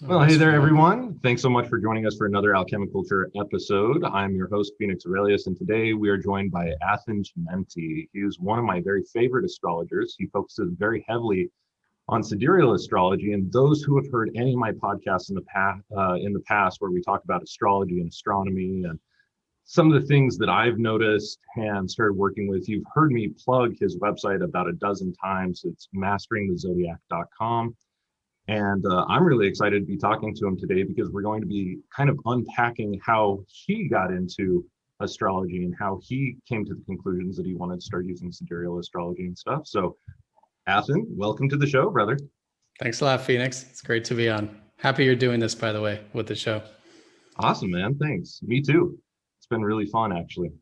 Well, hey there, everyone. Thanks so much for joining us for another Alchemi-Culture episode. I'm your host, Phoenix Aurelius, and today we are joined by Athen Chimenti. He is one of my very favorite astrologers. He focuses very heavily on sidereal astrology, and those who have heard any of my podcasts in the past where we talk about astrology and astronomy and some of the things that I've noticed and started working with, you've heard me plug his website about a dozen times. It's masteringthezodiac.com. And I'm really excited to be talking to him today because we're going to be kind of unpacking how he got into astrology and how he came to the conclusions that he wanted to start using sidereal astrology and stuff. So, Athen, welcome to the show, brother. Thanks a lot, Phoenix. It's great to be on. Happy you're doing this, by the way, with the show. Awesome, man. Thanks. Me too. It's been really fun, actually.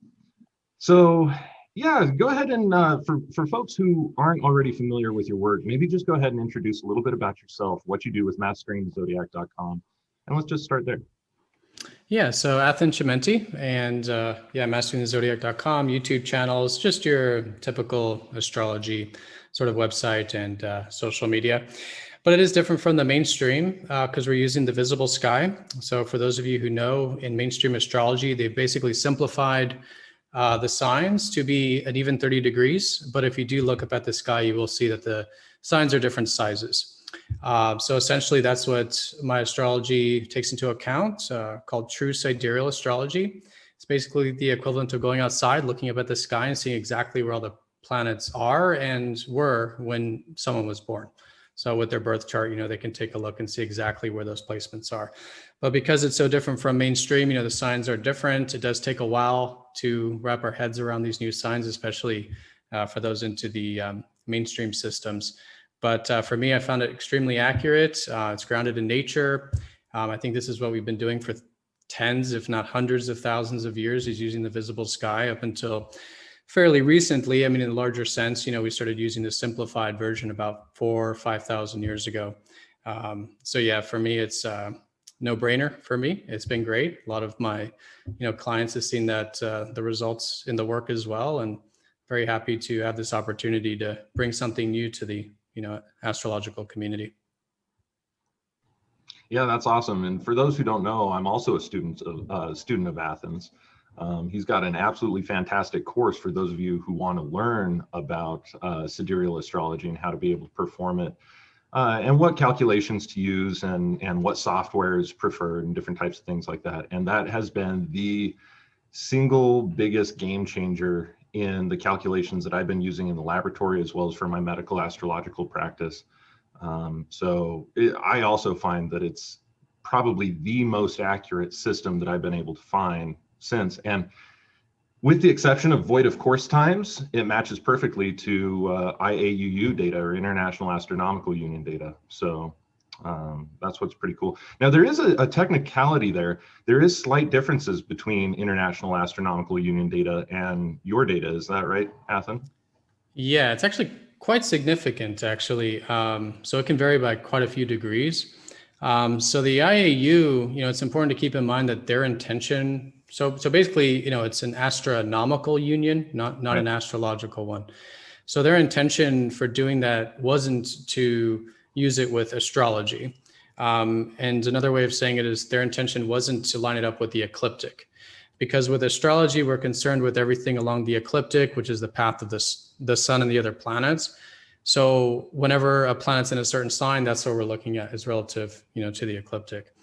So, yeah, go ahead and for folks who aren't already familiar with your work, maybe just go ahead and introduce a little bit about yourself, what you do with masteringthezodiac.com, and let's just start there. Yeah, so Athen Chimenti and masteringthezodiac.com, YouTube channels, just your typical astrology sort of website and social media. But it is different from the mainstream because we're using the visible sky. So for those of you who know, in mainstream astrology, they've basically simplified the signs to be an even 30 degrees. But if you do look up at the sky, you will see that the signs are different sizes. So essentially, that's what my astrology takes into account, called true sidereal astrology. It's basically the equivalent of going outside, looking up at the sky and seeing exactly where all the planets are and were when someone was born. So with their birth chart, they can take a look and see exactly where those placements are. But because it's so different from mainstream, the signs are different. It does take a while to wrap our heads around these new signs, especially for those into the mainstream systems. But for me, I found it extremely accurate. It's grounded in nature. I think this is what we've been doing for tens, if not hundreds of thousands of years, is using the visible sky up until fairly recently. I mean, in the larger sense, we started using the simplified version about 4,000 or 5,000 years ago. So yeah, for me, it's no brainer for me. It's been great. A lot of my, clients have seen that the results in the work as well, and very happy to have this opportunity to bring something new to the, astrological community. Yeah, that's awesome. And for those who don't know, I'm also a student of Athens. He's got an absolutely fantastic course for those of you who want to learn about sidereal astrology and how to be able to perform it, and what calculations to use and what software is preferred and different types of things like that. And that has been the single biggest game changer in the calculations that I've been using in the laboratory as well as for my medical astrological practice. I also find that it's probably the most accurate system that I've been able to find since. And with the exception of void of course times, it matches perfectly to IAUU data, or International Astronomical Union data. So that's what's pretty cool. Now, there is a technicality there. There is slight differences between International Astronomical Union data and your data. Is that right, Athen? Yeah, it's actually quite significant, actually. So it can vary by quite a few degrees. So the IAU, it's important to keep in mind that their intention, so basically, it's an astronomical union, not right, an astrological one. So their intention for doing that wasn't to use it with astrology. And another way of saying it is their intention wasn't to line it up with the ecliptic. Because with astrology, we're concerned with everything along the ecliptic, which is the path of the sun and the other planets. So whenever a planet's in a certain sign, that's what we're looking at is relative, to the ecliptic.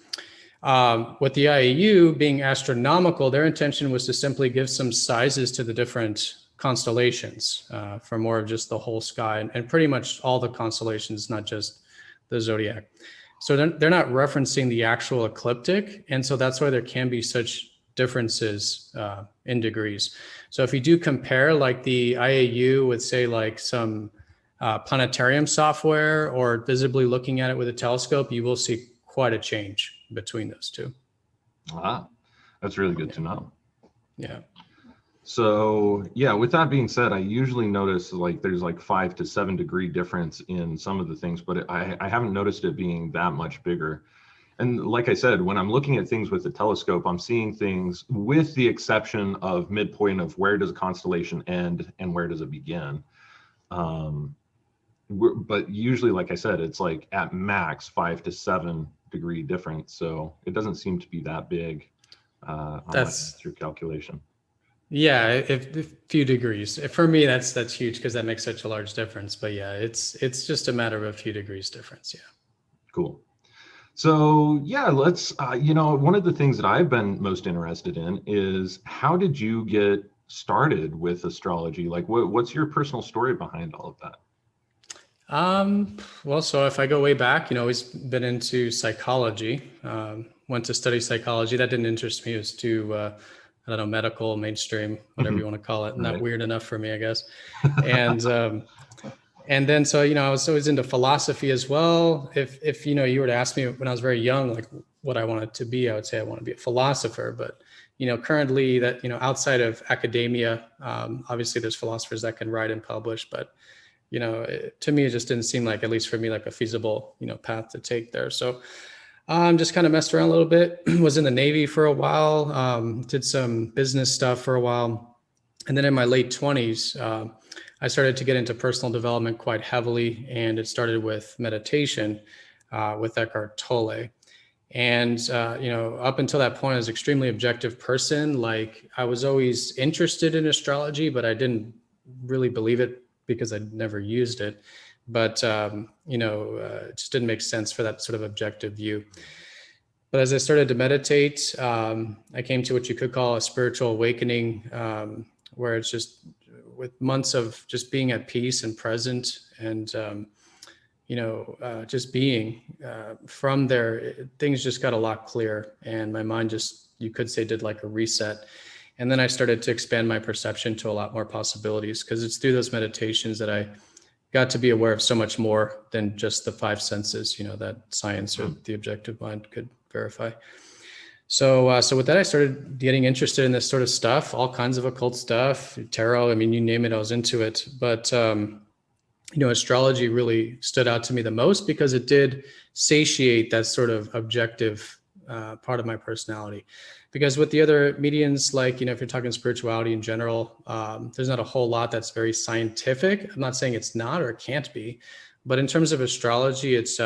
With the IAU being astronomical, their intention was to simply give some sizes to the different constellations for more of just the whole sky and pretty much all the constellations, not just the zodiac. So they're not referencing the actual ecliptic. And so that's why there can be such differences in degrees. So if you do compare like the IAU with, say, like some planetarium software or visibly looking at it with a telescope, you will see quite a change between those two. Ah, that's really good to know. Yeah. So yeah, with that being said, I usually notice like there's like 5 to 7 degree difference in some of the things, but I haven't noticed it being that much bigger. And like I said, when I'm looking at things with the telescope, I'm seeing things with the exception of midpoint of where does a constellation end and where does it begin. But usually, like I said, it's like at max 5 to 7 degree difference. So it doesn't seem to be that big on my That's your calculation. Yeah, if few degrees. For me, that's huge because that makes such a large difference. But yeah, it's just a matter of a few degrees difference. Yeah. Cool. So yeah, let's, one of the things that I've been most interested in is how did you get started with astrology? Like what's your personal story behind all of that? Well, so if I go way back, always been into psychology. Went to study psychology. That didn't interest me. It was too, I don't know, medical, mainstream, whatever you want to call it. Not Right. weird enough for me, I guess. And and then so I was always into philosophy as well. If you were to ask me when I was very young, like what I wanted to be, I would say I want to be a philosopher. But currently that outside of academia, obviously there's philosophers that can write and publish, but to me, it just didn't seem like, at least for me, like a feasible, path to take there. So just kind of messed around a little bit, was in the Navy for a while, did some business stuff for a while. And then in my late 20s, I started to get into personal development quite heavily. And it started with meditation with Eckhart Tolle. And, up until that point, I was an extremely objective person. Like I was always interested in astrology, but I didn't really believe it because I'd never used it. But, it just didn't make sense for that sort of objective view. But as I started to meditate, I came to what you could call a spiritual awakening, where it's just with months of just being at peace and present and, just being from there, things just got a lot clearer. And my mind just, you could say, did like a reset. And then I started to expand my perception to a lot more possibilities, because it's through those meditations that I got to be aware of so much more than just the five senses, that science or the objective mind could verify. So, so with that, I started getting interested in this sort of stuff, all kinds of occult stuff, tarot. I mean, you name it, I was into it. But, astrology really stood out to me the most because it did satiate that sort of objective part of my personality. Because with the other mediums, like, if you're talking spirituality in general, there's not a whole lot that's very scientific. I'm not saying it's not or it can't be, but in terms of astrology, it's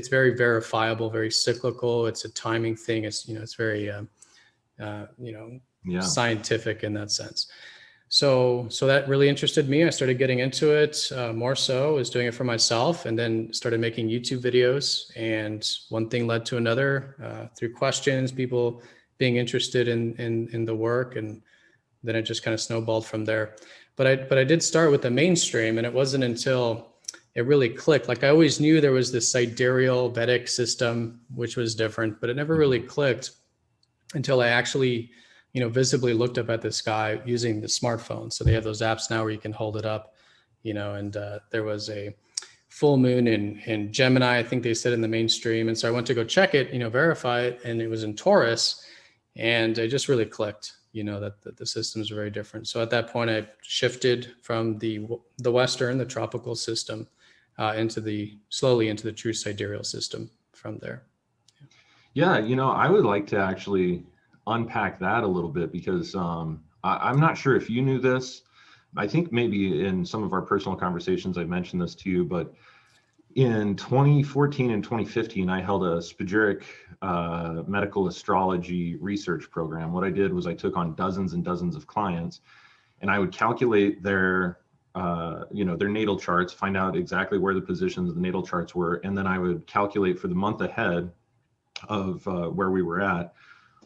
very verifiable, very cyclical. It's a timing thing. It's very, scientific in that sense. So that really interested me. I started getting into it more so, was doing it for myself, and then started making YouTube videos. And one thing led to another through questions, people being interested in the work, and then it just kind of snowballed from there. But I did start with the mainstream, and it wasn't until it really clicked. Like I always knew there was this sidereal Vedic system, which was different, but it never really clicked until I actually visibly looked up at the sky using the smartphone. So they have those apps now where you can hold it up, and there was a full moon in Gemini, I think they said, in the mainstream. And so I went to go check it, verify it, and it was in Taurus. And it just really clicked, that the systems are very different. So at that point, I shifted from the Western, the tropical system, slowly into the true sidereal system from there. Yeah, I would like to actually unpack that a little bit, because I'm not sure if you knew this. I think maybe in some of our personal conversations I've mentioned this to you, but in 2014 and 2015, I held a spagyric medical astrology research program. What I did was I took on dozens and dozens of clients, and I would calculate their natal charts, find out exactly where the positions of the natal charts were, and then I would calculate for the month ahead of where we were at,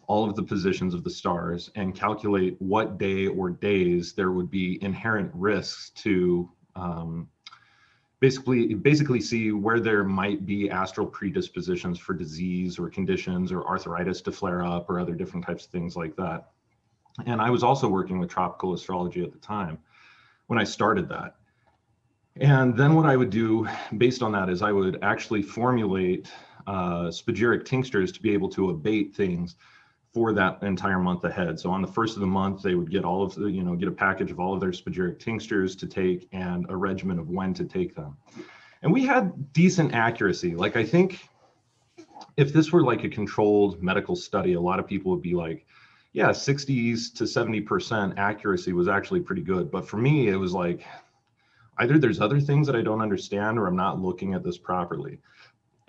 all of the positions of the stars, and calculate what day or days there would be inherent risks to basically see where there might be astral predispositions for disease or conditions or arthritis to flare up or other different types of things like that. And I was also working with tropical astrology at the time when I started that. And then what I would do based on that is I would actually formulate spagyric tinctures to be able to abate things for that entire month ahead. So on the first of the month, they would get all of the, get a package of all of their spagyric tinctures to take and a regimen of when to take them. And we had decent accuracy. Like, I think if this were like a controlled medical study, a lot of people would be like, yeah, 60s to 70% accuracy was actually pretty good. But for me, it was like, either there's other things that I don't understand or I'm not looking at this properly.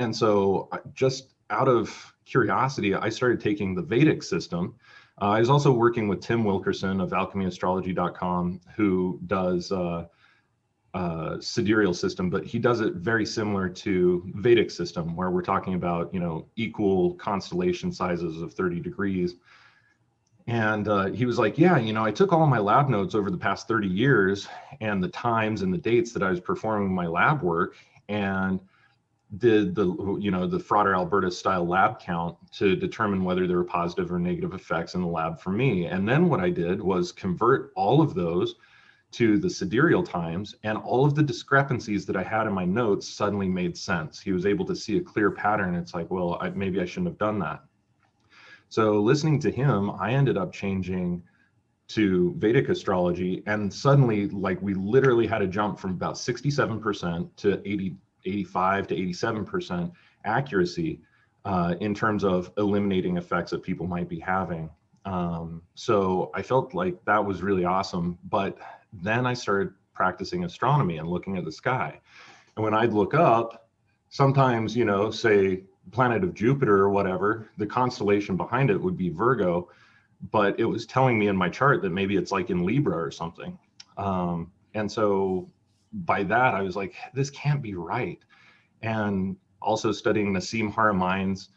And so just out of curiosity, I started taking the Vedic system. I was also working with Tim Wilkerson of Alchemy-Astrology.com, who does sidereal system, but he does it very similar to Vedic system, where we're talking about, equal constellation sizes of 30 degrees. And he was like, yeah, I took all my lab notes over the past 30 years and the times and the dates that I was performing my lab work, and did the Frater Alberta style lab count to determine whether there were positive or negative effects in the lab for me. And then what I did was convert all of those to the sidereal times, and all of the discrepancies that I had in my notes suddenly made sense. He was able to see a clear pattern. It's like, well, maybe I shouldn't have done that. So listening to him, I ended up changing to Vedic astrology, and suddenly, like, we literally had a jump from about 67% to 85 to 87% accuracy in terms of eliminating effects that people might be having. So I felt like that was really awesome. But then I started practicing astronomy and looking at the sky. And when I'd look up, sometimes, say planet of Jupiter or whatever, the constellation behind it would be Virgo, but it was telling me in my chart that maybe it's like in Libra or something. And so by that, I was like, this can't be right. And also studying Nassim Haramein's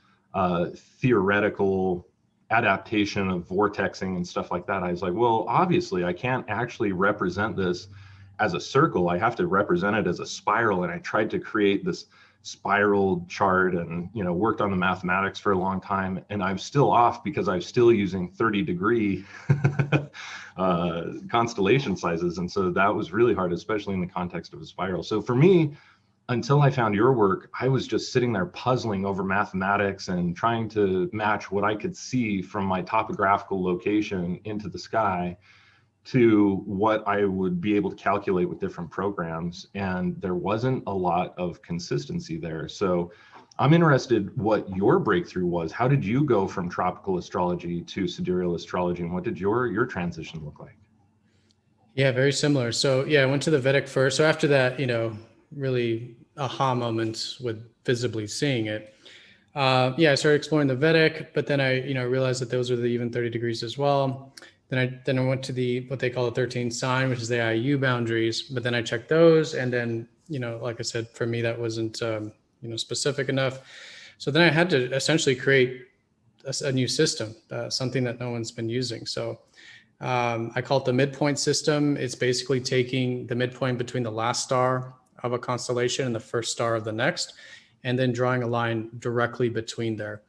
theoretical adaptation of vortexing and stuff like that, I was like, well, obviously I can't actually represent this as a circle. I have to represent it as a spiral. And I tried to create this spiral chart and, worked on the mathematics for a long time. And I'm still off because I'm still using 30-degree constellation sizes. And so that was really hard, especially in the context of a spiral. So for me, until I found your work, I was just sitting there puzzling over mathematics and trying to match what I could see from my topographical location into the sky to what I would be able to calculate with different programs. And there wasn't a lot of consistency there. So I'm interested what your breakthrough was. How did you go from tropical astrology to sidereal astrology, and what did your transition look like? Yeah, very similar. So yeah, I went to the Vedic first. So after that, really aha moments with visibly seeing it. I started exploring the Vedic, but then I, realized that those are the even 30 degrees as well. Then I went to the what they call the 13th sign, which is the IU boundaries. But then I checked those, and then like I said, for me that wasn't specific enough. So then I had to essentially create a new system, something that no one's been using. So I call it the midpoint system. It's basically taking the midpoint between the last star of a constellation and the first star of the next, and then drawing a line directly between there.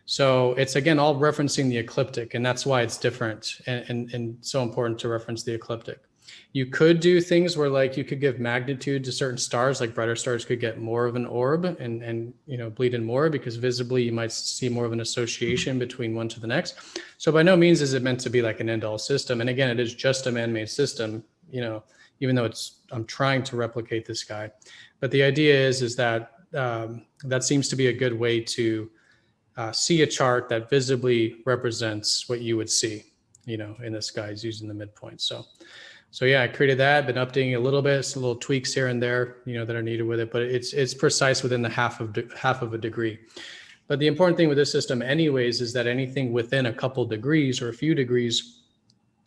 So it's, again, all referencing the ecliptic, and that's why it's different and so important to reference the ecliptic. You could do things where, like, you could give magnitude to certain stars, like brighter stars could get more of an orb and bleed in more, because visibly you might see more of an association between one to the next. So by no means is it meant to be like an end-all system. And again, it is just a man-made system, even though I'm trying to replicate this guy. But the idea is that that seems to be a good way to see a chart that visibly represents what you would see, in the skies using the midpoint. So yeah, I created that, been updating a little bit, some little tweaks here and there, that are needed with it, but it's precise within the half of a degree. But the important thing with this system anyways is that anything within a couple degrees or a few degrees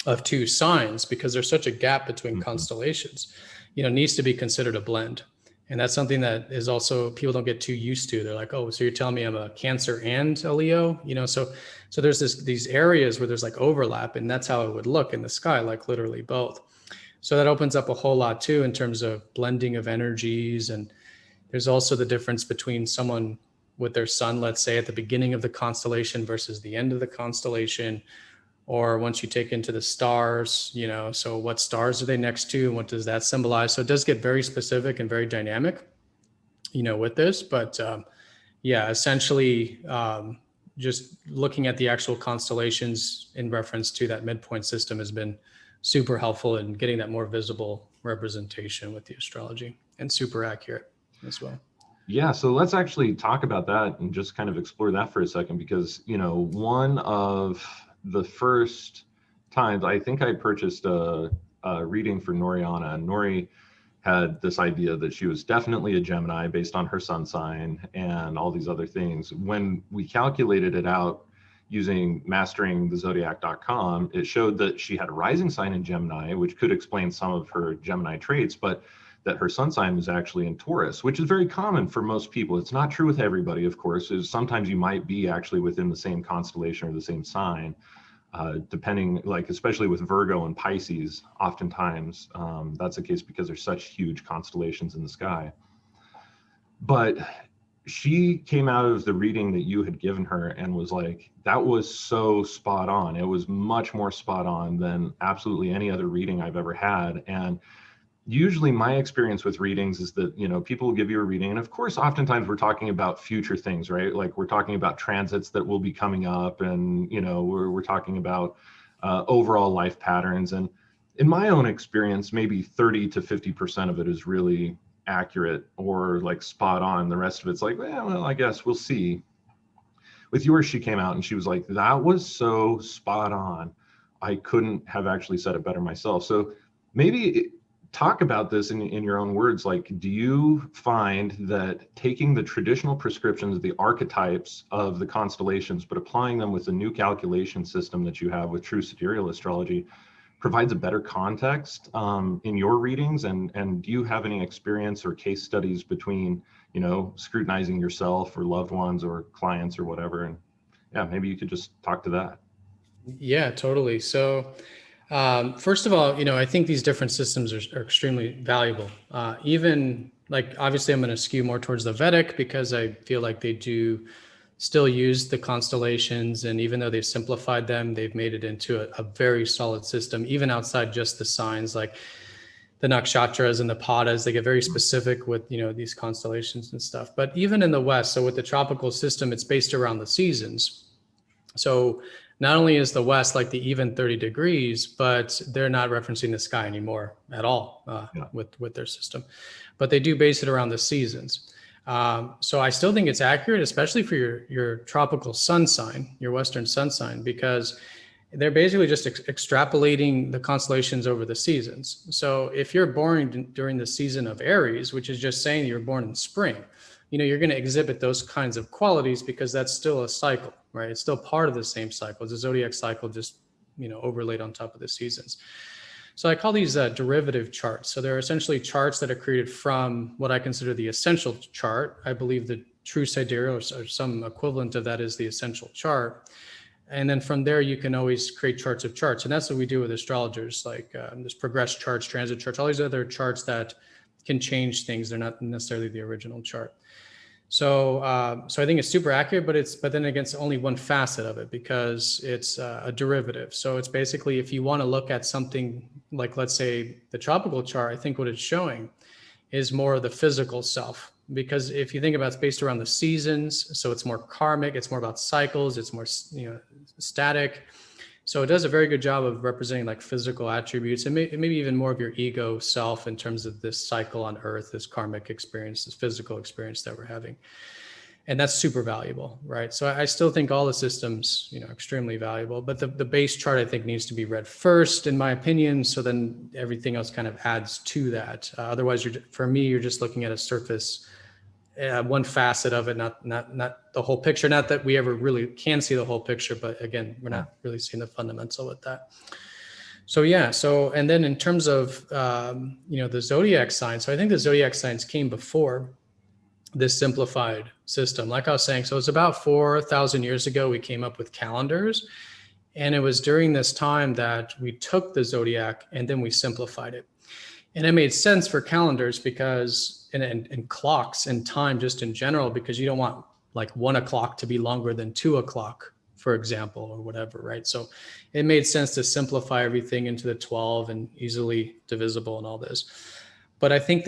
of two signs, because there's such a gap between constellations, needs to be considered a blend. And that's something that is also, people don't get too used to. They're like, oh, so you're telling me I'm a Cancer and a Leo, so there's these areas where there's like overlap, and that's how it would look in the sky, like literally both. So that opens up a whole lot too, in terms of blending of energies. And there's also the difference between someone with their sun, let's say at the beginning of the constellation versus the end of the constellation, or once you take into the stars, so what stars are they next to and what does that symbolize? So it does get very specific and very dynamic, with this, but essentially just looking at the actual constellations in reference to that midpoint system has been super helpful in getting that more visible representation with the astrology, and super accurate as well. Yeah, so let's actually talk about that and just kind of explore that for a second, because, one of the first times I think I purchased a reading for Noriana, and Nori had this idea that she was definitely a Gemini based on her sun sign and all these other things. When we calculated it out using masteringthezodiac.com, it showed that she had a rising sign in Gemini, which could explain some of her Gemini traits, but that her sun sign was actually in Taurus, which is very common for most people. It's not true with everybody, of course. Sometimes you might be actually within the same constellation or the same sign, depending, like especially with Virgo and Pisces, oftentimes that's the case because there's such huge constellations in the sky. But she came out of the reading that you had given her and was like, that was so spot on. It was much more spot on than absolutely any other reading I've ever had. And usually my experience with readings is that, you know, people will give you a reading. And of course, oftentimes we're talking about future things, right? Like we're talking about transits that will be coming up, and, you know, we're talking about overall life patterns. And in my own experience, maybe 30 to 50% of it is really accurate or like spot on. The rest of it's like, well, I guess we'll see. With yours, she came out and she was like, that was so spot on. I couldn't have actually said it better myself. So maybe talk about this in your own words. Like, do you find that taking the traditional prescriptions, the archetypes of the constellations, but applying them with the new calculation system that you have with true sidereal astrology provides a better context in your readings? And do you have any experience or case studies between, you know, scrutinizing yourself or loved ones or clients or whatever? And yeah, maybe you could just talk to that. Yeah, totally. So first of all, you know, I think these different systems are extremely valuable. Even like, obviously I'm going to skew more towards the Vedic because I feel like they do still use the constellations, and even though they've simplified them, they've made it into a very solid system, even outside just the signs, like the nakshatras and the padas. They get very specific with, you know, these constellations and stuff. But even in the West, so with the tropical system, it's based around the seasons. So not only is the West like the even 30 degrees, but they're not referencing the sky anymore at all with their system, but they do base it around the seasons. So I still think it's accurate, especially for your tropical sun sign, your Western sun sign, because they're basically just extrapolating the constellations over the seasons. So if you're born during the season of Aries, which is just saying you're born in spring, you know, you're going to exhibit those kinds of qualities because that's still a cycle, right? It's still part of the same cycle. It's a zodiac cycle, just, you know, overlaid on top of the seasons. So I call these derivative charts. So they're essentially charts that are created from what I consider the essential chart. I believe the true sidereal or some equivalent of that is the essential chart. And then from there, you can always create charts of charts. And that's what we do with astrologers, like there's progressed charts, transit charts, all these other charts that can change things. They're not necessarily the original chart. So I think it's super accurate, but then again, it's only one facet of it because it's a derivative. So it's basically, if you want to look at something like, let's say the tropical chart, I think what it's showing is more of the physical self. Because if you think about it's based around the seasons, so it's more karmic, it's more about cycles, it's more, you know, static. So it does a very good job of representing like physical attributes and maybe even more of your ego self in terms of this cycle on Earth, this karmic experience, this physical experience that we're having. And that's super valuable, right? So I still think all the systems, you know, extremely valuable, but the base chart I think needs to be read first, in my opinion. So then everything else kind of adds to that. Otherwise, for me, you're just looking at a surface, one facet of it, not the whole picture. Not that we ever really can see the whole picture, but again, we're not really seeing the fundamental with that. So yeah. So, and then in terms of, you know, the zodiac signs. So I think the zodiac signs came before this simplified system. Like I was saying, so it's about 4,000 years ago, we came up with calendars. And it was during this time that we took the zodiac and then we simplified it. And it made sense for calendars because, and clocks and time just in general, because you don't want like 1 o'clock to be longer than 2 o'clock, for example, or whatever, right? So it made sense to simplify everything into the 12 and easily divisible and all this. But I think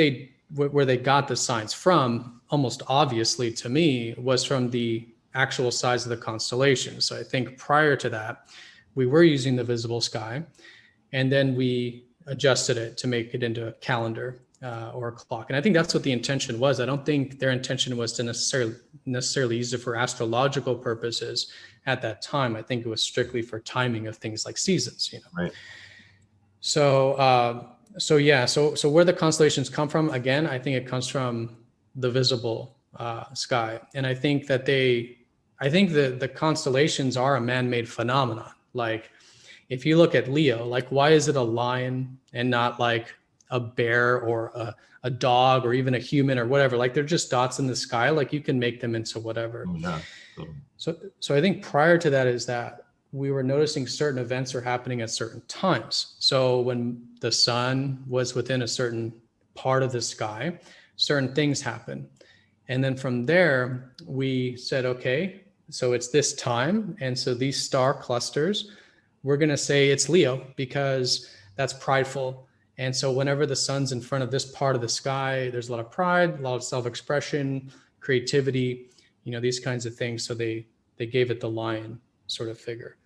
where they got the signs from, almost obviously to me, was from the actual size of the constellation. So I think prior to that, we were using the visible sky, and then we adjusted it to make it into a calendar or a clock. And I think that's what the intention was. I don't think their intention was to necessarily use it for astrological purposes at that time. I think it was strictly for timing of things like seasons, you know. Right. So So yeah, so where the constellations come from, again, I think it comes from the visible sky, and I think that the constellations are a man-made phenomenon. Like if you look at Leo, like why is it a lion and not like a bear or a dog or even a human or whatever? Like they're just dots in the sky. Like you can make them into whatever. Oh, yeah. Totally. So I think prior to that is that we were noticing certain events are happening at certain times. So when the sun was within a certain part of the sky, certain things happen. And then from there, we said, okay, so it's this time. And so these star clusters, we're going to say it's Leo because that's prideful. And so whenever the sun's in front of this part of the sky, there's a lot of pride, a lot of self-expression, creativity, these kinds of things. So they gave it the lion sort of figure.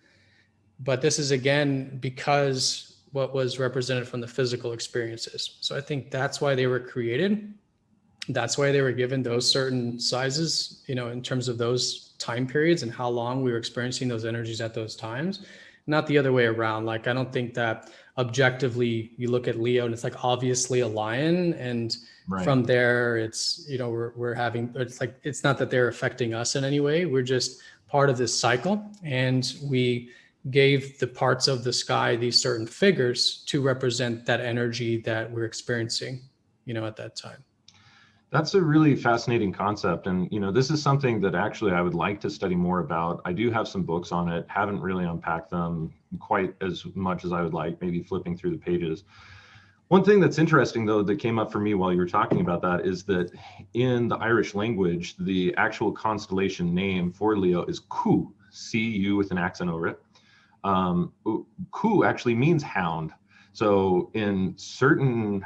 But this is, again, because what was represented from the physical experiences. So I think that's why they were created. That's why they were given those certain sizes, in terms of those time periods and how long we were experiencing those energies at those times, not the other way around. Like, I don't think that objectively you look at Leo and it's like obviously a lion. And Right. from there, it's, we're having, it's like, it's not that they're affecting us in any way. We're just part of this cycle. And we gave the parts of the sky these certain figures to represent that energy that we're experiencing, at that time. That's a really fascinating concept. And, this is something that actually I would like to study more about. I do have some books on it, haven't really unpacked them quite as much as I would like, maybe flipping through the pages. One thing that's interesting, though, that came up for me while you were talking about that is that in the Irish language, the actual constellation name for Leo is Cu, C-U with an accent over it. Cu actually means hound. So in certain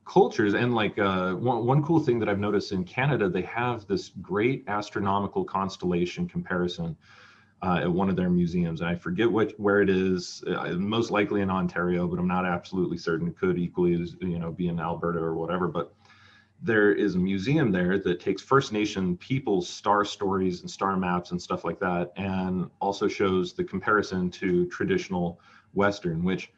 cultures, and like one cool thing that I've noticed in Canada, they have this great astronomical constellation comparison at one of their museums, and I forget where it is. Most likely in Ontario, but I'm not absolutely certain. It could equally be in Alberta or whatever. But there is a museum there that takes First Nation people's star stories and star maps and stuff like that, and also shows the comparison to traditional Western, which,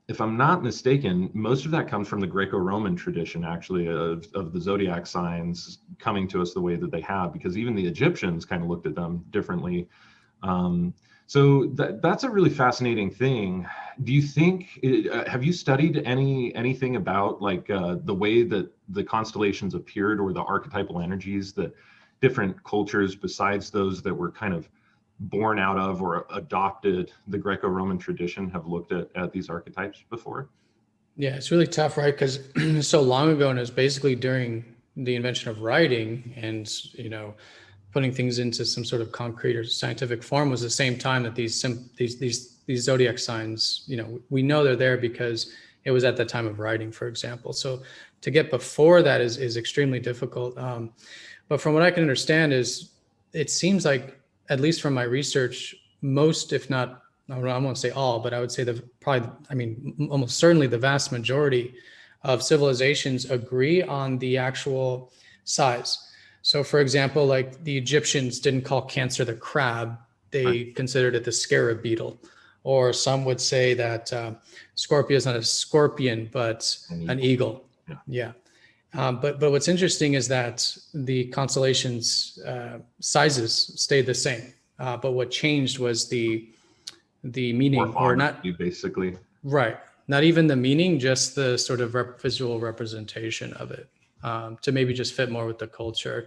if I'm not mistaken, most of that comes from the Greco-Roman tradition, actually, of the zodiac signs coming to us the way that they have, because even the Egyptians kind of looked at them differently. So that's a really fascinating thing. Do you think, have you studied anything about like the way that the constellations appeared, or the archetypal energies that different cultures besides those that were kind of born out of or adopted the Greco-Roman tradition have looked at these archetypes before? Yeah, it's really tough, right? Because so long ago, and it was basically during the invention of writing and, putting things into some sort of concrete or scientific form, was the same time that these zodiac signs, we know they're there because it was at the time of writing, for example. So to get before that is extremely difficult. But from what I can understand is, it seems like, at least from my research, most, if not, I won't say all, but I would say almost certainly the vast majority of civilizations agree on the actual size. So for example, like the Egyptians didn't call Cancer the crab, they considered it the scarab beetle. Or some would say that Scorpio is not a scorpion, but an eagle. Yeah. But what's interesting is that the constellations sizes stayed the same, but what changed was the meaning, or not basically. Right, not even the meaning, just the sort of visual representation of it, to maybe just fit more with the culture.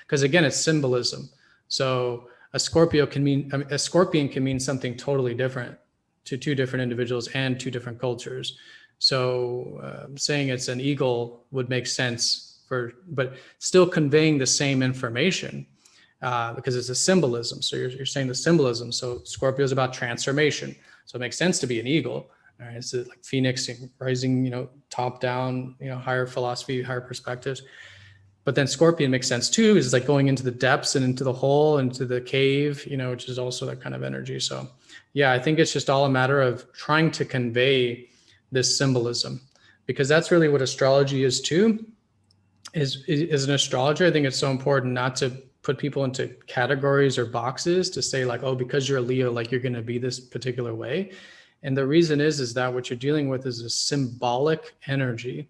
Because again, it's symbolism. So a scorpion can mean something totally different to two different individuals and two different cultures. So saying it's an eagle would make sense but still conveying the same information because it's a symbolism. So you're saying the symbolism. So Scorpio is about transformation. So it makes sense to be an eagle. All right, it's like Phoenix rising, top down, higher philosophy, higher perspectives. But then Scorpion makes sense too. It's like going into the depths and into the hole, into the cave, which is also that kind of energy. So yeah, I think it's just all a matter of trying to convey this symbolism, because that's really what astrology is too. As an astrologer, I think it's so important not to put people into categories or boxes to say like, oh, because you're a Leo, like you're going to be this particular way. And the reason is that what you're dealing with is a symbolic energy.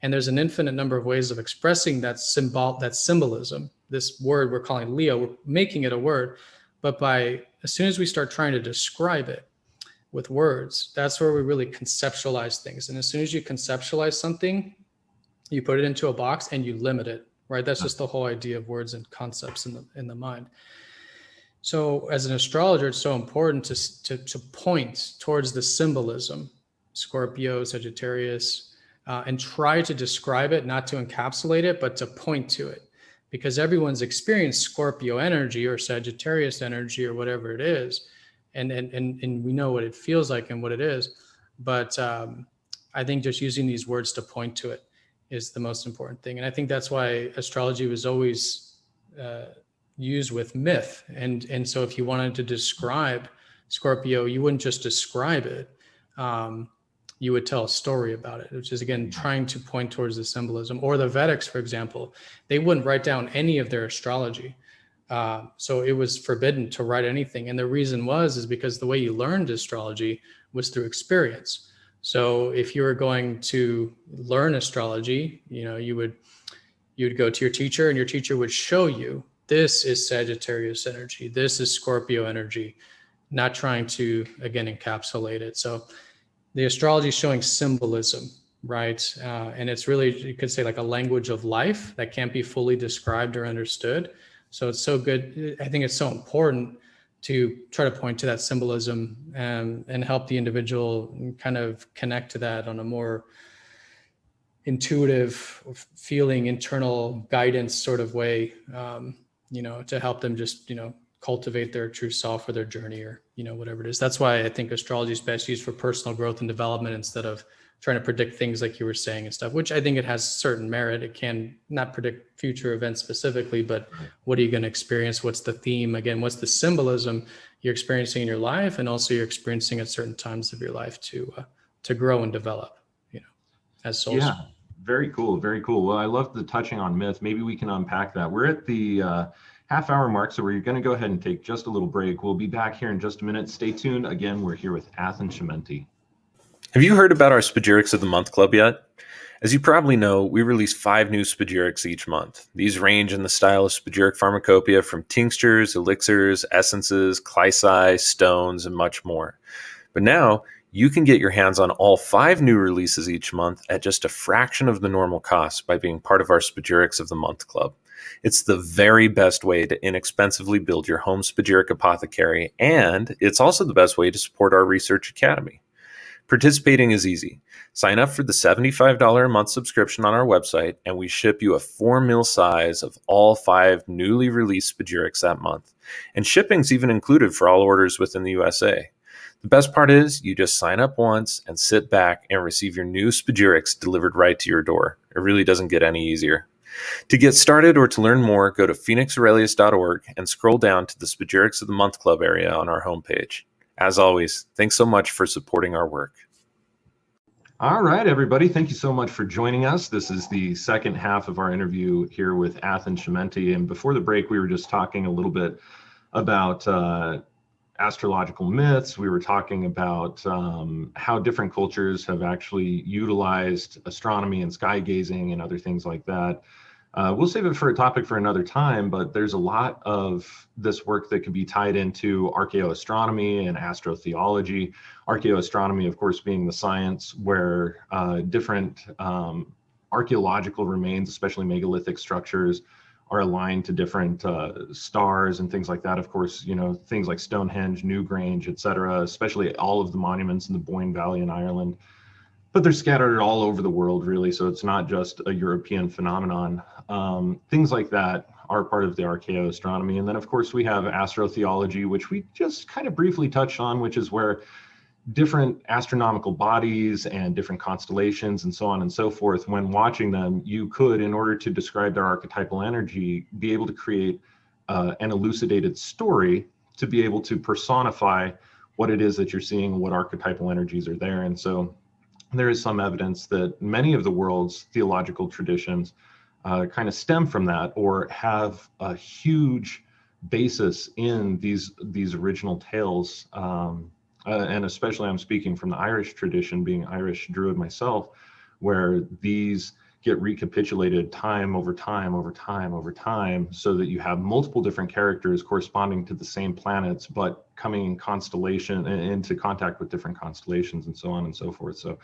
And there's an infinite number of ways of expressing that symbolism. This word we're calling Leo, we're making it a word, but as soon as we start trying to describe it with words, that's where we really conceptualize things. And as soon as you conceptualize something, you put it into a box and you limit it, right? That's just the whole idea of words and concepts in the mind. So as an astrologer, it's so important to point towards the symbolism, Scorpio, Sagittarius, and try to describe it, not to encapsulate it, but to point to it. Because everyone's experienced Scorpio energy or Sagittarius energy or whatever it is, and we know what it feels like and what it is. But I think just using these words to point to it is the most important thing. And I think that's why astrology was always used with myth. And so if you wanted to describe Scorpio, you wouldn't just describe it. You would tell a story about it, which is, again, trying to point towards the symbolism. Or the Vedics, for example, they wouldn't write down any of their astrology. So it was forbidden to write anything. And the reason is because the way you learned astrology was through experience. So if you were going to learn astrology, you would go to your teacher, and your teacher would show you, this is Sagittarius energy, this is Scorpio energy, not trying to, again, encapsulate it. So the astrology is showing symbolism, right? And it's really, you could say, like a language of life that can't be fully described or understood. So it's so good. I think it's so important to try to point to that symbolism and help the individual kind of connect to that on a more intuitive, feeling, internal guidance sort of way, to help them just, cultivate their true self or their journey, or, whatever it is. That's why I think astrology is best used for personal growth and development instead of trying to predict things like you were saying and stuff, which I think it has certain merit. It can not predict future events specifically, but what are you going to experience? What's the theme? Again, what's the symbolism you're experiencing in your life, and also you're experiencing at certain times of your life to grow and develop, as souls. Yeah, very cool, very cool. Well, I love the touching on myth. Maybe we can unpack that. We're at the half-hour mark, so we're going to go ahead and take just a little break. We'll be back here in just a minute. Stay tuned. Again, we're here with Athen Chimenti. Have you heard about our Spagyrics of the Month Club yet? As you probably know, we release 5 new Spagyrics each month. These range in the style of Spagyric pharmacopoeia from tinctures, elixirs, essences, clyci, stones, and much more. But now, you can get your hands on all 5 new releases each month at just a fraction of the normal cost by being part of our Spagyrics of the Month Club. It's the very best way to inexpensively build your home Spagyric apothecary, and it's also the best way to support our research academy. Participating is easy. Sign up for the $75 a month subscription on our website, and we ship you a 4 ml size of all 5 newly released Spagyrics that month. And shipping's even included for all orders within the USA. The best part is you just sign up once and sit back and receive your new Spagyrics delivered right to your door. It really doesn't get any easier. To get started or to learn more, go to phoenixaurelius.org and scroll down to the Spagyrics of the Month Club area on our homepage. As always, thanks so much for supporting our work. All right, everybody. Thank you so much for joining us. This is the second half of our interview here with Athen Chimenti. And before the break, we were just talking a little bit about astrological myths. We were talking about how different cultures have actually utilized astronomy and sky gazing and other things like that. We'll save it for a topic for another time, but there's a lot of this work that can be tied into archaeoastronomy and astrotheology. Archaeoastronomy, of course, being the science where different archaeological remains, especially megalithic structures, are aligned to different stars and things like that. Of course, things like Stonehenge, Newgrange, etc., especially all of the monuments in the Boyne Valley in Ireland. But they're scattered all over the world, really, so it's not just a European phenomenon. Things like that are part of the archaeoastronomy. And then, of course, we have astrotheology, which we just kind of briefly touched on, which is where different astronomical bodies and different constellations and so on and so forth, when watching them, you could, in order to describe their archetypal energy, be able to create an elucidated story to be able to personify what it is that you're seeing, what archetypal energies are there. And so there is some evidence that many of the world's theological traditions kind of stem from that, or have a huge basis in these original tales and especially I'm speaking from the Irish tradition, being Irish Druid myself, where these get recapitulated time over time over time over time, so that you have multiple different characters corresponding to the same planets, but coming in constellation into contact with different constellations and so on and so forth. So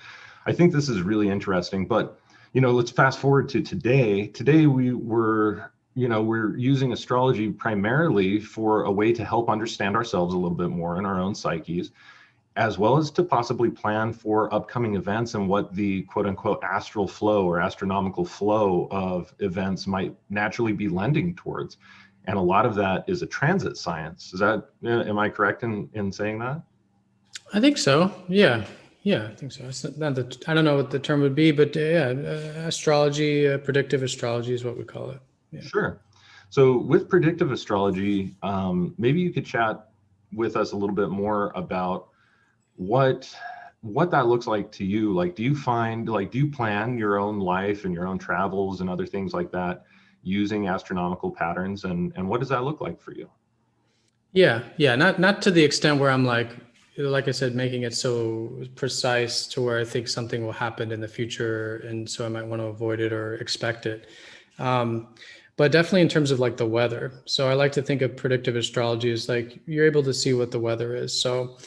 I think this is really interesting. But let's fast forward to today. Today we're using astrology primarily for a way to help understand ourselves a little bit more in our own psyches, as well as to possibly plan for upcoming events and what the quote unquote astral flow or astronomical flow of events might naturally be lending towards. And a lot of that is a transit science. Am I correct in saying that? I think so. Yeah. Yeah, I think so. I don't know what the term would be, but astrology, predictive astrology is what we call it. Yeah. Sure. So with predictive astrology, maybe you could chat with us a little bit more about what that looks like to you. Like, do you plan your own life and your own travels and other things like that using astronomical patterns, and what does that look like for you? Yeah. Not to the extent where I'm like I said, making it so precise to where I think something will happen in the future, and so I might want to avoid it or expect it. But definitely in terms of like the weather. So I like to think of predictive astrology as like you're able to see what the weather is. So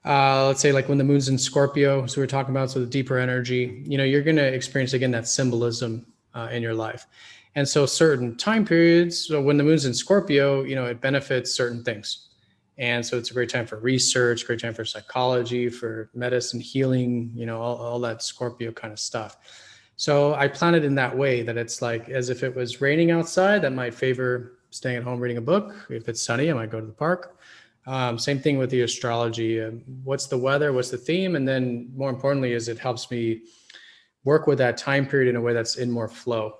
let's say like when the moon's in Scorpio, so we're talking about, so the deeper energy, you're going to experience again that symbolism in your life. And so certain time periods, so when the moon's in Scorpio, it benefits certain things. And so it's a great time for research, great time for psychology, for medicine, healing, all that Scorpio kind of stuff. So I plan it in that way that it's like as if it was raining outside, that might favor staying at home reading a book. If it's sunny, I might go to the park. Same thing with the astrology. What's the weather? What's the theme? And then more importantly is it helps me work with that time period in a way that's in more flow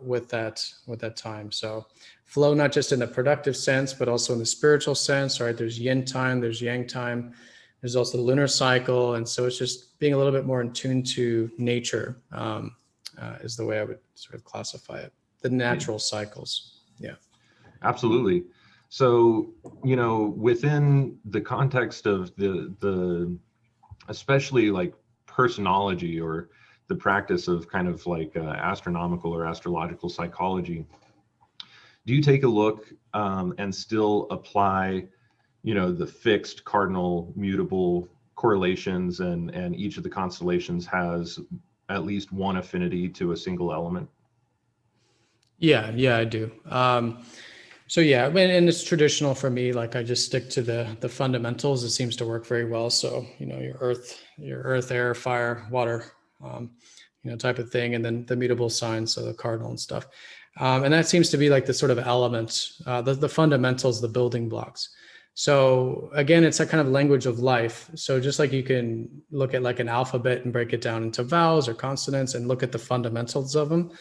with that time. So flow, not just in the productive sense, but also in the spiritual sense, right? There's yin time, there's yang time. There's also the lunar cycle. And so it's just being a little bit more in tune to nature is the way I would sort of classify it. The natural cycles. Yeah. Absolutely. So, within the context of the especially like personology, or the practice of kind of like astronomical or astrological psychology, do you take a look and still apply, the fixed cardinal mutable correlations, and each of the constellations has at least one affinity to a single element? Yeah, I do. So yeah, and it's traditional for me. Like I just stick to the fundamentals. It seems to work very well. So your earth, air, fire, water, type of thing, and then the mutable signs, so the cardinal and stuff. And that seems to be like the sort of elements, the fundamentals, the building blocks. So again, it's a kind of language of life. So just like you can look at like an alphabet and break it down into vowels or consonants and look at the fundamentals of them.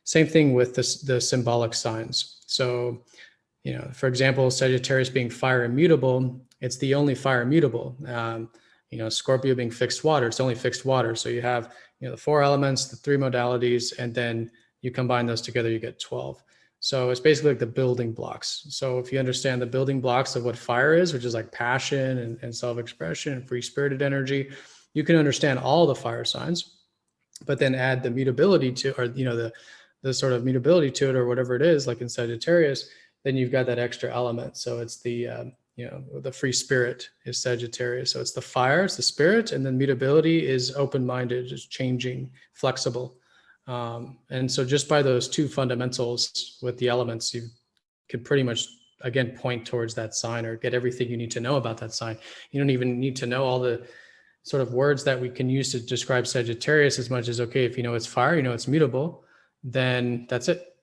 Same thing with the symbolic signs. So, for example, Sagittarius being fire immutable, it's the only fire immutable. Scorpio being fixed water, it's only fixed water. So you have, the 4 elements, the 3 modalities, and then you combine those together, you get 12. So it's basically like the building blocks. So if you understand the building blocks of what fire is, which is like passion and self-expression and free-spirited energy, you can understand all the fire signs, but then add the mutability to, or, the sort of mutability to it, or whatever it is, like in Sagittarius, then you've got that extra element. So it's the, the free spirit is Sagittarius. So it's the fire, it's the spirit, and then mutability is open-minded, is changing, flexible. And so just by those 2 fundamentals with the elements, you can pretty much, again, point towards that sign or get everything you need to know about that sign. You don't even need to know all the sort of words that we can use to describe Sagittarius as much as, okay, if you know it's fire, it's mutable, then that's it.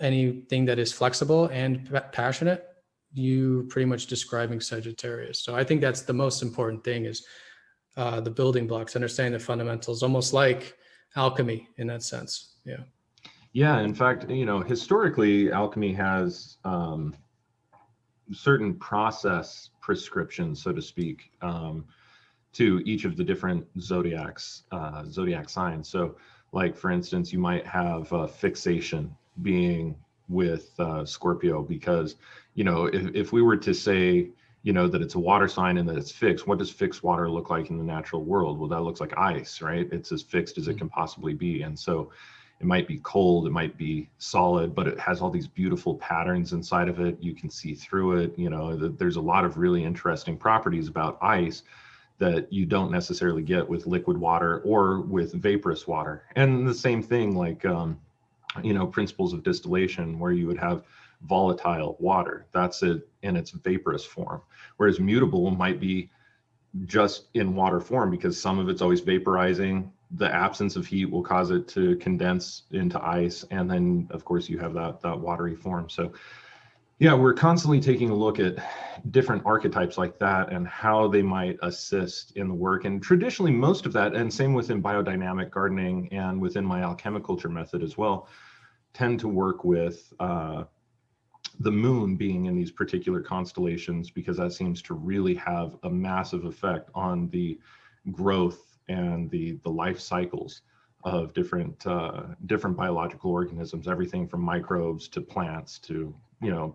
Anything that is flexible and passionate, you pretty much describing Sagittarius. So I think that's the most important thing is the building blocks, understanding the fundamentals, almost like alchemy in that sense. Yeah. Yeah. In fact, historically, alchemy has certain process prescriptions, so to speak, to each of the different zodiac signs. So, like for instance, you might have fixation being with Scorpio, because if we were to say that it's a water sign and that it's fixed. What does fixed water look like in the natural world? Well, that looks like ice, right? It's as fixed as it can possibly be. And so it might be cold, it might be solid, but it has all these beautiful patterns inside of it. You can see through it. There's a lot of really interesting properties about ice that you don't necessarily get with liquid water or with vaporous water. And the same thing, like, principles of distillation, where you would have volatile water. That's it in its vaporous form. Whereas mutable might be just in water form, because some of it's always vaporizing. The absence of heat will cause it to condense into ice. And then, of course, you have that watery form. So yeah, we're constantly taking a look at different archetypes like that and how they might assist in the work. And traditionally, most of that, and same within biodynamic gardening and within my Alchemi-Culture method as well, tend to work with the moon being in these particular constellations, because that seems to really have a massive effect on the growth and the life cycles of different biological organisms, everything from microbes to plants to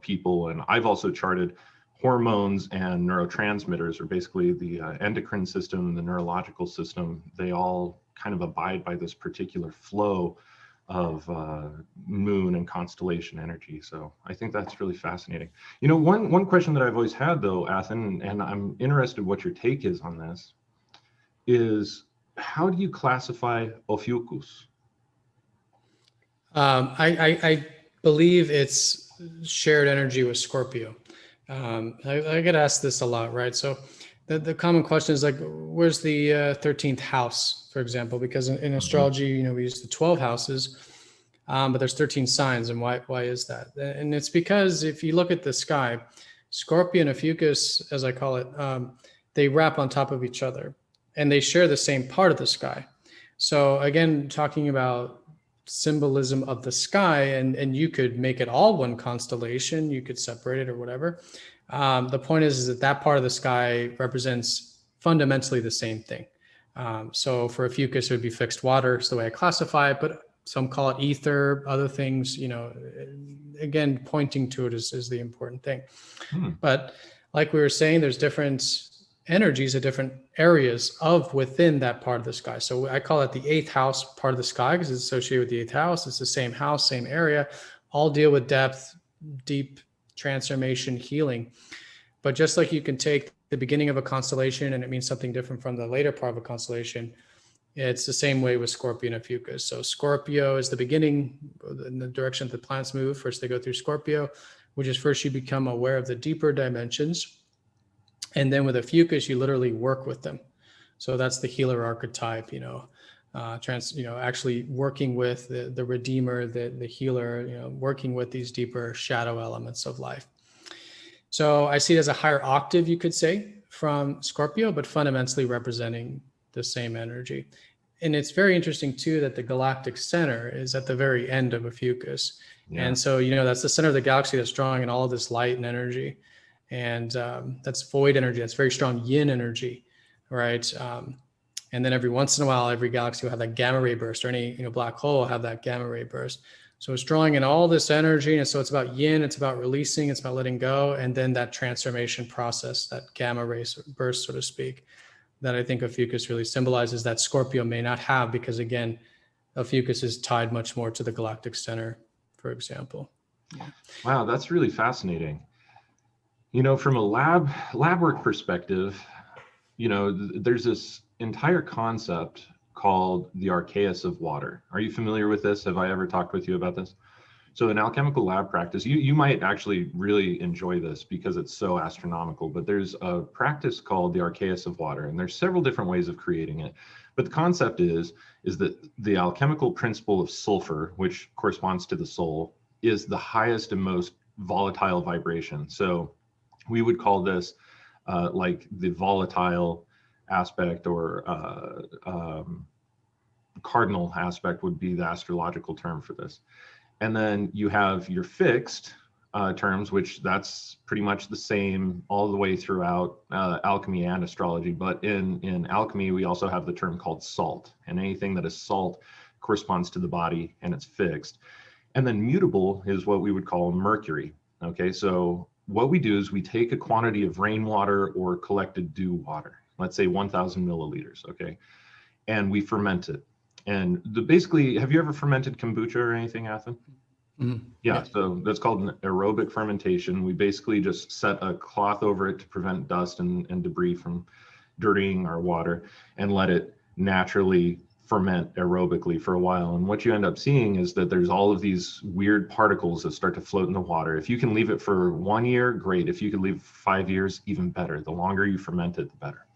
people. And I've also charted hormones and neurotransmitters, or basically the endocrine system, the neurological system. They all kind of abide by this particular flow of moon and constellation energy. So I think that's really fascinating. One question that I've always had, though, Athen, and I'm interested what your take is on this, is how do you classify Ophiuchus? I believe it's shared energy with Scorpio. I get asked this a lot, right? So the common question is like, where's the 13th house, for example? Because in astrology, we use the 12 houses, but there's 13 signs. And why is that? And it's because if you look at the sky, Scorpio and Ophiuchus, as I call it, they wrap on top of each other and they share the same part of the sky. So again, talking about symbolism of the sky, and you could make it all one constellation, you could separate it or whatever. The point is that that part of the sky represents fundamentally the same thing. So for Ophiuchus, it would be fixed water, is the way I classify it, but some call it ether, other things, again, pointing to it is the important thing. But like we were saying, there's different energies at different areas of within that part of the sky. So I call it the 8th house part of the sky because it's associated with the 8th house. It's the same house, same area, all deal with depth, deep transformation, healing. But just like you can take the beginning of a constellation and it means something different from the later part of a constellation, it's the same way with Scorpio and Ophiuchus. So Scorpio is the beginning, in the direction that the planets move. First, they go through Scorpio, which is first you become aware of the deeper dimensions. And then with Ophiuchus, you literally work with them. So that's the healer archetype, actually working with the redeemer, the healer, working with these deeper shadow elements of life. So I see it as a higher octave, you could say, from Scorpio, but fundamentally representing the same energy. And it's very interesting too that the galactic center is at the very end of Ophiuchus. Yeah. And so, that's the center of the galaxy that's drawing in all of this light and energy. And that's void energy. That's very strong yin energy, right? And then every once in a while, every galaxy will have that gamma ray burst, or any black hole will have that gamma ray burst. So it's drawing in all this energy. And so it's about yin, it's about releasing, it's about letting go. And then that transformation process, that gamma ray burst, so to speak, that I think Ophiuchus really symbolizes, that Scorpio may not have, because again, Ophiuchus is tied much more to the galactic center, for example. Yeah. Wow, that's really fascinating. From a lab work perspective, there's this entire concept called the archeus of water. Are you familiar with this? Have I ever talked with you about this? So in alchemical lab practice, you might actually really enjoy this because it's so astronomical, but there's a practice called the archeus of water, and there's several different ways of creating it. But the concept is that the alchemical principle of sulfur, which corresponds to the soul, is the highest and most volatile vibration. So we would call this like the volatile aspect, or cardinal aspect would be the astrological term for this. And then you have your fixed terms, which that's pretty much the same all the way throughout alchemy and astrology. But in alchemy, we also have the term called salt, and anything that is salt corresponds to the body and it's fixed. And then mutable is what we would call mercury. Okay, so what we do is we take a quantity of rainwater or collected dew water, let's say 1,000 milliliters, okay? And we ferment it. And basically, have you ever fermented kombucha or anything, Athen? Mm-hmm. Yeah, so that's called an aerobic fermentation. We basically just set a cloth over it to prevent dust and debris from dirtying our water and let it naturally ferment aerobically for a while. And what you end up seeing is that there's all of these weird particles that start to float in the water. If you can leave it for 1 year, great. If you could leave it for 5 years, even better. The longer you ferment it, the better.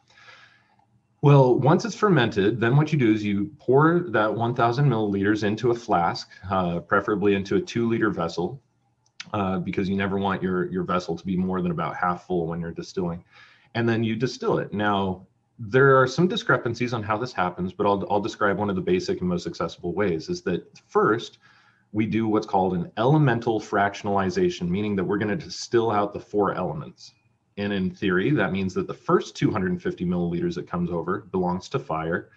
Well, once it's fermented, then what you do is you pour that 1,000 milliliters into a flask, preferably into a 2-liter vessel, because you never want your vessel to be more than about half full when you're distilling. And then you distill it. Now, there are some discrepancies on how this happens, but I'll describe one of the basic and most accessible ways. Is that first, we do what's called an elemental fractionalization, meaning that we're going to distill out the 4 elements. And in theory, that means that the first 250 milliliters that comes over belongs to fire,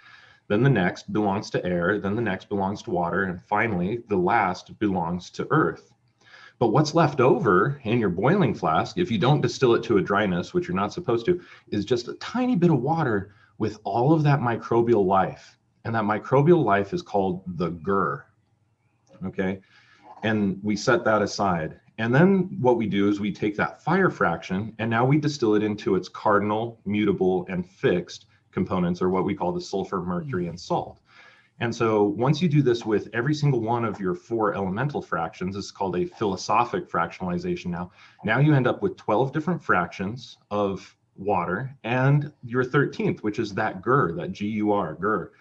then the next belongs to air, then the next belongs to water, and finally, the last belongs to earth. But what's left over in your boiling flask, if you don't distill it to a dryness, which you're not supposed to, is just a tiny bit of water with all of that microbial life. And that microbial life is called the gur, okay? And we set that aside. And then what we do is we take that fire fraction and now we distill it into its cardinal, mutable, and fixed components, or what we call the sulfur, mercury, and salt. And so once you do this with every single one of your 4 elemental fractions, it's called a philosophic fractionalization now you end up with 12 different fractions of water and your 13th, which is that gur, that G-U-R, gur,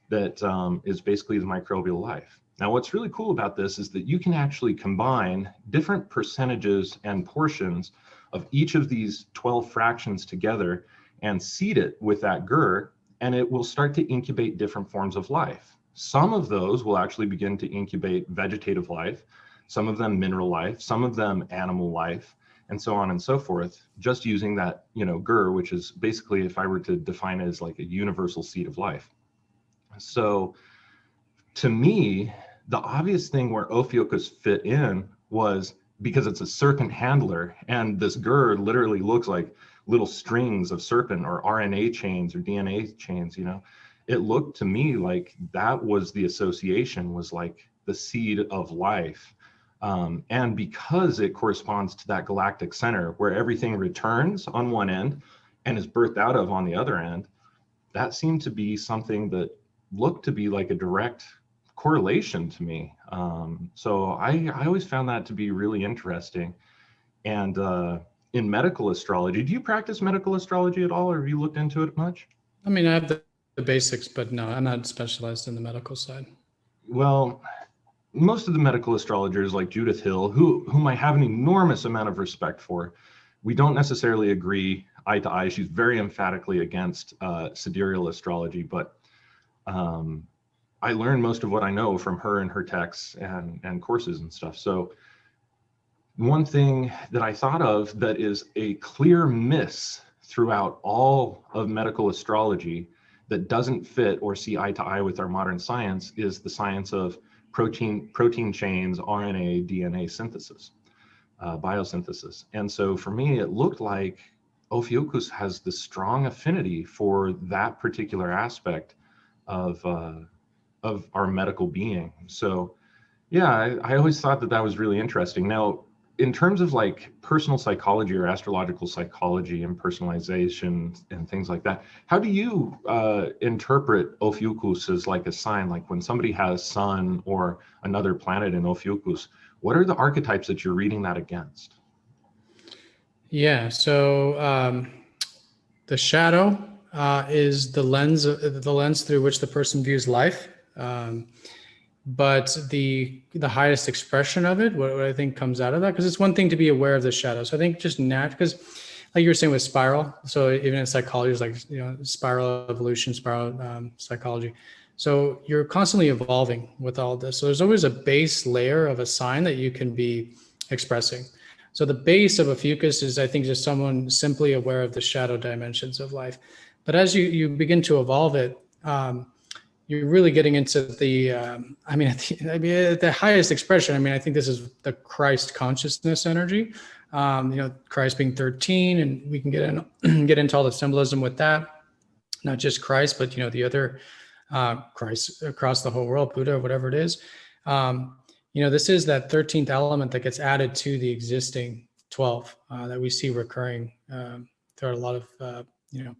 that is basically the microbial life. Now, what's really cool about this is that you can actually combine different percentages and portions of each of these 12 fractions together and seed it with that gur, and it will start to incubate different forms of life. Some of those will actually begin to incubate vegetative life, some of them mineral life, some of them animal life, and so on and so forth, just using that, gur, which is basically, if I were to define it, as like a universal seed of life. So to me, the obvious thing where Ophiuchus fit in was because it's a serpent handler, and this gur literally looks like little strings of serpent or RNA chains or DNA chains, It looked to me like that was the association, was like the seed of life. And because it corresponds to that galactic center where everything returns on one end and is birthed out of on the other end, that seemed to be something that looked to be like a direct correlation to me. So I always found that to be really interesting. And in medical astrology, do you practice medical astrology at all, or have you looked into it much? I mean, I have the basics, but no, I'm not specialized in the medical side. Well, most of the medical astrologers like Judith Hill, whom I have an enormous amount of respect for, we don't necessarily agree eye to eye. She's very emphatically against sidereal astrology, but I learned most of what I know from her and her texts and courses and stuff. So one thing that I thought of that is a clear miss throughout all of medical astrology that doesn't fit or see eye to eye with our modern science is the science of protein chains, RNA, DNA synthesis, biosynthesis. And so for me, it looked like Ophiuchus has this strong affinity for that particular aspect of our medical being. So yeah, I always thought that was really interesting. Now, in terms of like personal psychology or astrological psychology and personalization and things like that, how do you interpret Ophiuchus as like a sign? Like when somebody has Sun or another planet in Ophiuchus, what are the archetypes that you're reading that against? Yeah, so the shadow is the lens through which the person views life. But the highest expression of it, what I think comes out of that, because it's one thing to be aware of the shadow. So I think just because like you were saying with spiral, so even in psychology, it's like, spiral evolution, spiral psychology. So you're constantly evolving with all this. So there's always a base layer of a sign that you can be expressing. So the base of Ophiuchus is, I think, just someone simply aware of the shadow dimensions of life. But as you begin to evolve it, you're really getting into the, at the highest expression. I mean, I think this is the Christ consciousness energy. Christ being 13, and we can get into all the symbolism with that. Not just Christ, but the other Christ across the whole world, Buddha, whatever it is. This is that 13th element that gets added to the existing 12 that we see recurring throughout a lot of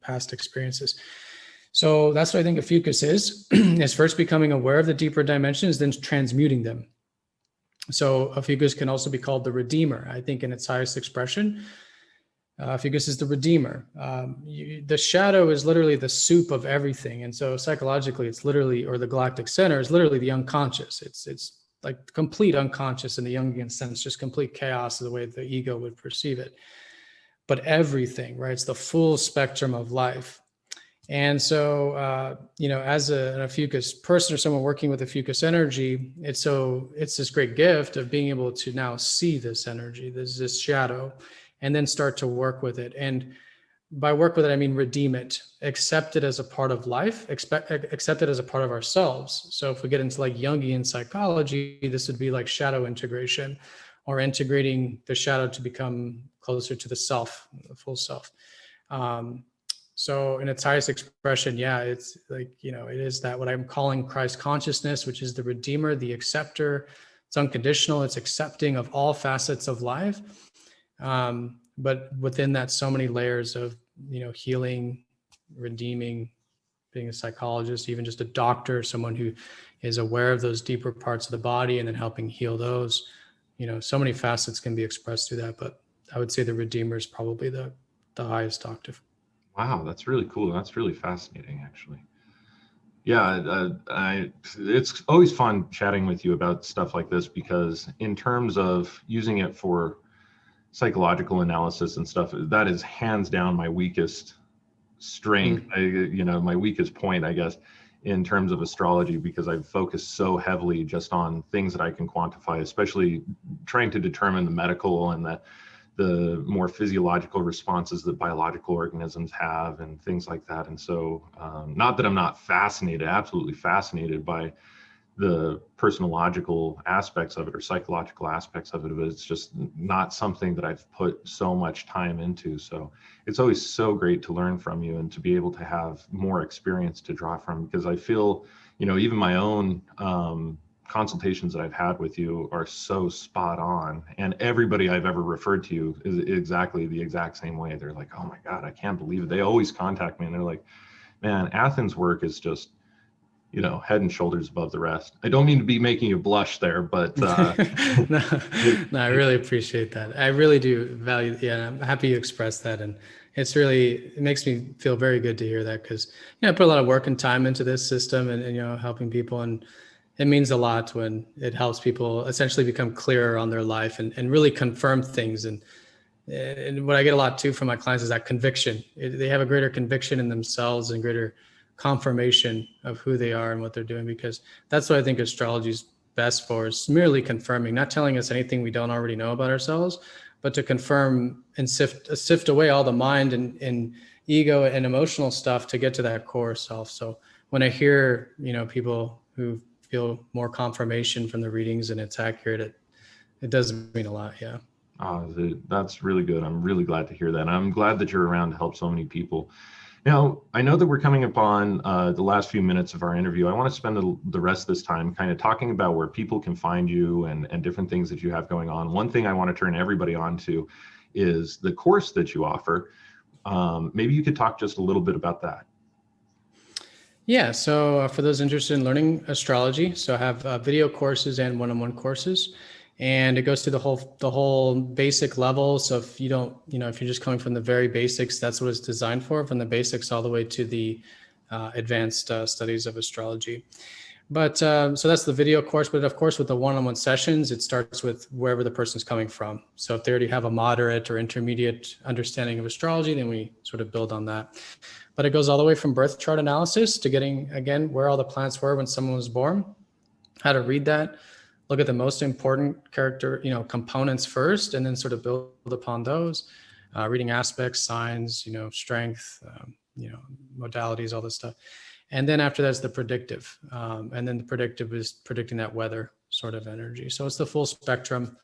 past experiences. So that's what I think Ophiuchus is first becoming aware of the deeper dimensions, then transmuting them. So Ophiuchus can also be called the Redeemer, I think, in its highest expression. Ophiuchus is the Redeemer. The shadow is literally the soup of everything. And so psychologically, it's literally, or the galactic center is literally the unconscious. It's like complete unconscious in the Jungian sense, just complete chaos of the way the ego would perceive it. But everything, right? It's the full spectrum of life. And so, as an Ophiuchus person or someone working with Ophiuchus energy, it's this great gift of being able to now see this energy, this shadow, and then start to work with it. And by work with it, I mean redeem it, accept it as a part of life, accept it as a part of ourselves. So if we get into like Jungian psychology, this would be like shadow integration, or integrating the shadow to become closer to the self, the full self. So in its highest expression, it's like, it is that what I'm calling Christ consciousness, which is the Redeemer, the acceptor. It's unconditional. It's accepting of all facets of life. But within that, so many layers of, healing, redeeming, being a psychologist, even just a doctor, someone who is aware of those deeper parts of the body and then helping heal those. So many facets can be expressed through that, but I would say the Redeemer is probably the highest octave. Wow, that's really cool. That's really fascinating, actually. Yeah, it's always fun chatting with you about stuff like this, because in terms of using it for psychological analysis and stuff, that is hands down my weakest strength, my weakest point, I guess, in terms of astrology, because I've focused so heavily just on things that I can quantify, especially trying to determine the medical and the more physiological responses that biological organisms have and things like that. And so not that I'm not fascinated, absolutely fascinated by the personological aspects of it or psychological aspects of it, but it's just not something that I've put so much time into. So it's always so great to learn from you and to be able to have more experience to draw from, because I feel, even my own consultations that I've had with you are so spot on, and everybody I've ever referred to you is exactly the exact same way. They're like, oh my God, I can't believe it. They always contact me and they're like, man, Athens work is just, head and shoulders above the rest. I don't mean to be making you blush there, but no, I really appreciate that. I really do value. Yeah, I'm happy you expressed that, and it makes me feel very good to hear that, because I put a lot of work and time into this system, and helping people, and it means a lot when it helps people essentially become clearer on their life and really confirm things. And what I get a lot too from my clients is that conviction. They have a greater conviction in themselves and greater confirmation of who they are and what they're doing, because that's what I think astrology is best for, is merely confirming, not telling us anything we don't already know about ourselves, but to confirm and sift away all the mind and ego and emotional stuff to get to that core self. So when I hear, people who feel more confirmation from the readings and it's accurate, it does mean a lot. Yeah. That's really good. I'm really glad to hear that. And I'm glad that you're around to help so many people. Now, I know that we're coming upon the last few minutes of our interview. I want to spend the rest of this time kind of talking about where people can find you and different things that you have going on. One thing I want to turn everybody on to is the course that you offer. Maybe you could talk just a little bit about that. Yeah, so for those interested in learning astrology, so I have video courses and one-on-one courses, and it goes through the whole basic level. So if you don't, if you're just coming from the very basics, that's what it's designed for, from the basics all the way to the advanced studies of astrology. But so that's the video course. But of course, with the one-on-one sessions, it starts with wherever the person's coming from. So if they already have a moderate or intermediate understanding of astrology, then we sort of build on that. But it goes all the way from birth chart analysis to getting, again, where all the planets were when someone was born, how to read that, look at the most important components first, and then sort of build upon those, reading aspects, signs, strength, modalities, all this stuff. And then after that's the predictive. And then the predictive is predicting that weather sort of energy. So it's the full spectrum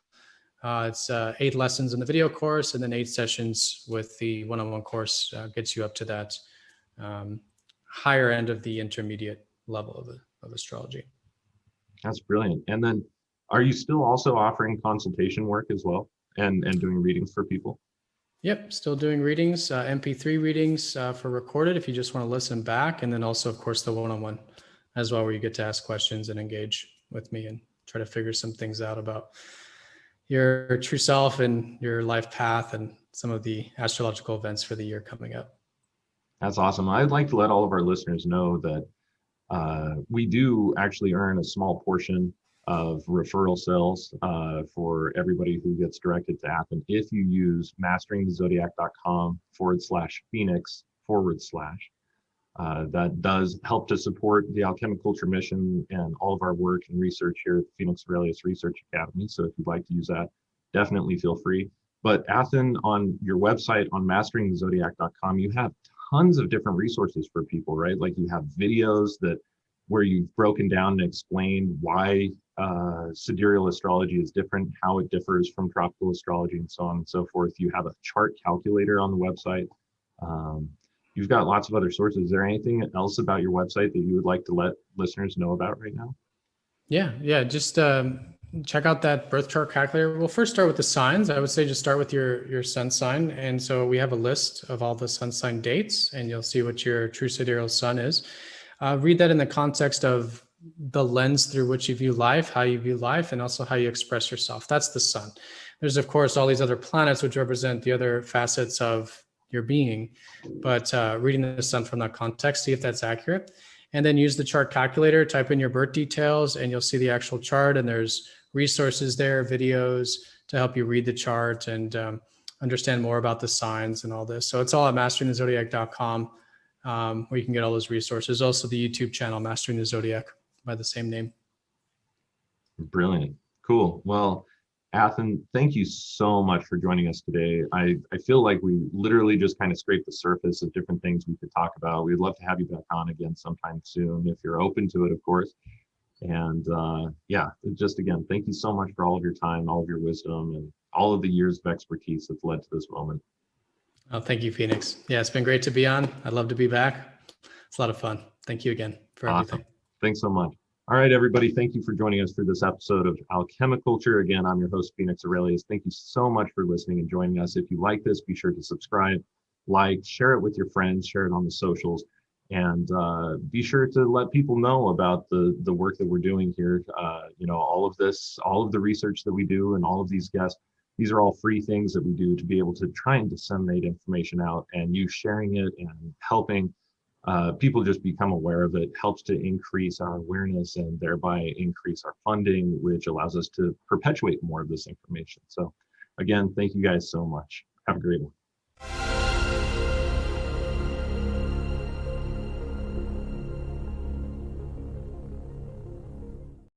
It's 8 lessons in the video course, and then 8 sessions with the one-on-one course gets you up to that higher end of the intermediate level of astrology. That's brilliant. And then are you still also offering consultation work as well and doing readings for people? Yep, still doing readings, MP3 readings for recorded if you just want to listen back. And then also, of course, the one-on-one as well, where you get to ask questions and engage with me and try to figure some things out about your true self and your life path and some of the astrological events for the year coming up. That's awesome. I'd like to let all of our listeners know that we do actually earn a small portion of referral sales for everybody who gets directed to Athen if you use masteringthezodiac.com/Phoenix/. That does help to support the Alchemi-Culture mission and all of our work and research here at the Phoenix Aurelius Research Academy. So if you'd like to use that, definitely feel free. But Athen, on your website on masteringthezodiac.com, you have tons of different resources for people, right? Like you have videos where you've broken down and explained why sidereal astrology is different, how it differs from tropical astrology, and so on and so forth. You have a chart calculator on the website. You've got lots of other sources. Is there anything else about your website that you would like to let listeners know about right now? Yeah. Just check out that birth chart calculator. We'll first start with the signs. I would say just start with your sun sign. And so we have a list of all the sun sign dates, and you'll see what your true sidereal sun is. Read that in the context of the lens through which you view life, how you view life, and also how you express yourself. That's the sun. There's, of course, all these other planets which represent the other facets of your being, but reading the sun from that context, see if that's accurate. And then use the chart calculator, type in your birth details, and you'll see the actual chart. And there's resources there, videos to help you read the chart and understand more about the signs and all this. So it's all at masteringthezodiac.com, where you can get all those resources. Also the YouTube channel, Mastering the Zodiac, by the same name. Brilliant. Cool. Well, Athen, thank you so much for joining us today. I feel like we literally just kind of scraped the surface of different things we could talk about. We'd love to have you back on again sometime soon, if you're open to it, of course. And yeah, just again, thank you so much for all of your time, all of your wisdom, and all of the years of expertise that's led to this moment. Oh, thank you, Phoenix. Yeah, it's been great to be on. I'd love to be back. It's a lot of fun. Thank you again for everything. Thanks so much. All right, everybody. Thank you for joining us for this episode of Alchemi-Culture. Again, I'm your host, Phoenix Aurelius. Thank you so much for listening and joining us. If you like this, be sure to subscribe, like, share it with your friends, share it on the socials, and be sure to let people know about the work that we're doing here. All of this, all of the research that we do, and all of these guests, these are all free things that we do to be able to try and disseminate information out, and you sharing it and helping people just become aware of it helps to increase our awareness and thereby increase our funding, which allows us to perpetuate more of this information. So again, thank you guys so much. Have a great one.